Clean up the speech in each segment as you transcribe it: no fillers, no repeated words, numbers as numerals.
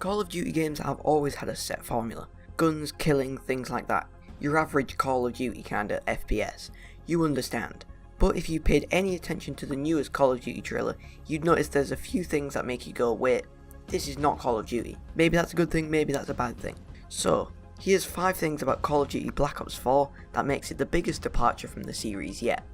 Call of Duty games have always had a set formula. Guns, killing, things like that. Your average Call of Duty kinda FPS. You understand. But if you paid any attention to the newest Call of Duty trailer, you'd notice there's a few things that make you go, wait, this is not Call of Duty. Maybe that's a good thing, maybe that's a bad thing. So, here's 5 things about Call of Duty Black Ops 4 that makes it the biggest departure from the series yet.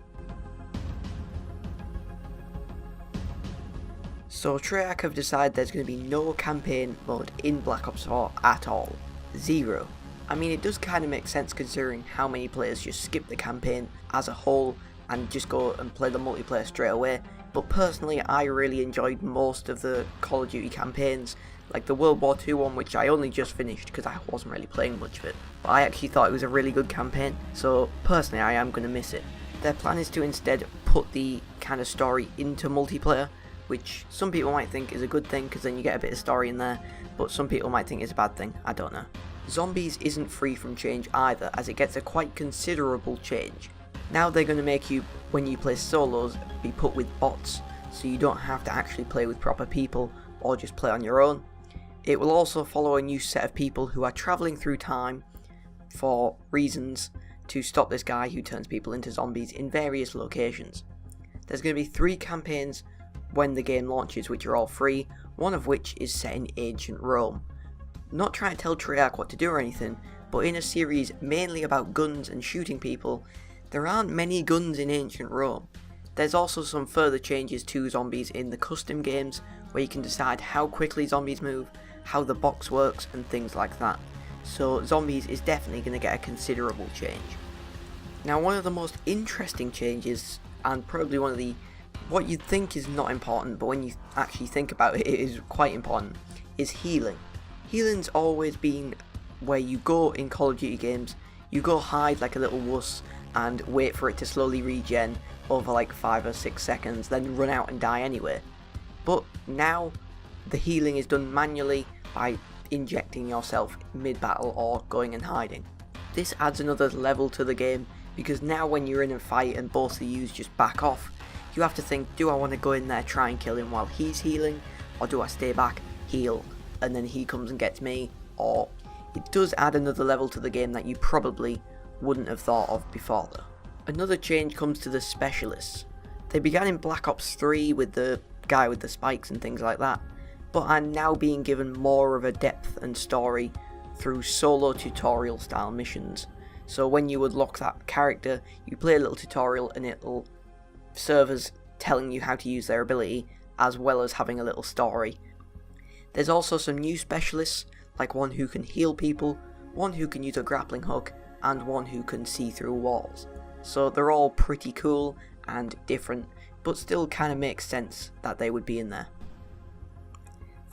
So Treyarch have decided there's going to be no campaign mode in Black Ops 4 at all. 0. I mean, it does kind of make sense considering how many players just skip the campaign as a whole and just go and play the multiplayer straight away, but personally I really enjoyed most of the Call of Duty campaigns, like the World War II one, which I only just finished because I wasn't really playing much of it, but I actually thought it was a really good campaign, so personally I am going to miss it. Their plan is to instead put the kind of story into multiplayer, which some people might think is a good thing because then you get a bit of story in there, but some people might think it's a bad thing, I don't know. Zombies isn't free from change either, as it gets a quite considerable change. Now they're going to make you, when you play solos, be put with bots, so you don't have to actually play with proper people or just play on your own. It will also follow a new set of people who are travelling through time for reasons to stop this guy who turns people into zombies in various locations. There's going to be 3 campaigns when the game launches, which are all free, one of which is set in ancient Rome. Not trying to tell Treyarch what to do or anything, but in a series mainly about guns and shooting people, there aren't many guns in ancient Rome. There's also some further changes to zombies in the custom games, where you can decide how quickly zombies move, how the box works, and things like that. So zombies is definitely going to get a considerable change. Now, one of the most interesting changes, and probably one of the what you'd think is not important, but when you actually think about it, it is quite important, is healing. Healing's always been where you go in Call of Duty games, you go hide like a little wuss and wait for it to slowly regen over like 5 or 6 seconds, then run out and die anyway. But now the healing is done manually by injecting yourself mid-battle or going and hiding. This adds another level to the game, because now when you're in a fight and both of you just back off, you have to think, do I want to go in there, try and kill him while he's healing, or do I stay back, heal, and then he comes and gets me? Or it does add another level to the game that you probably wouldn't have thought of before though. Another change comes to the specialists. They began in Black Ops 3 with the guy with the spikes and things like that, but are now being given more of a depth and story through solo tutorial style missions. So when you unlock that character, you play a little tutorial and it'll serve as telling you how to use their ability, as well as having a little story. There's also some new specialists, like one who can heal people, one who can use a grappling hook, and one who can see through walls. So they're all pretty cool and different, but still kind of makes sense that they would be in there.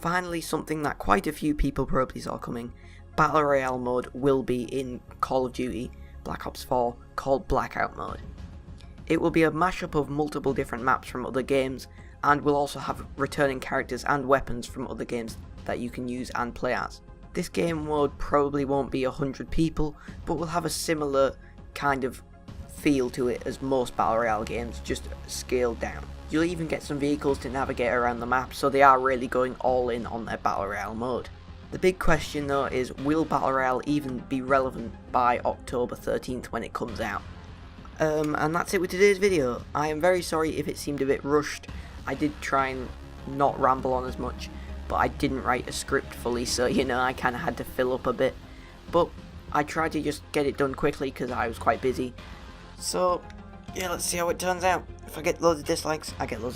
Finally, something that quite a few people probably saw coming, Battle Royale mode will be in Call of Duty Black Ops 4 called Blackout mode. It will be a mashup of multiple different maps from other games, and will also have returning characters and weapons from other games that you can use and play as. This game mode probably won't be 100 people, but will have a similar kind of feel to it as most Battle Royale games, just scaled down. You'll even get some vehicles to navigate around the map, so they are really going all in on their Battle Royale mode. The big question though is, will Battle Royale even be relevant by October 13th when it comes out? And that's it with today's video. I am very sorry if it seemed a bit rushed. I did try and not ramble on as much, but I didn't write a script fully, so you know, I kind of had to fill up a bit. But I tried to just get it done quickly because I was quite busy. So yeah, let's see how it turns out. If I get loads of dislikes, I get loads of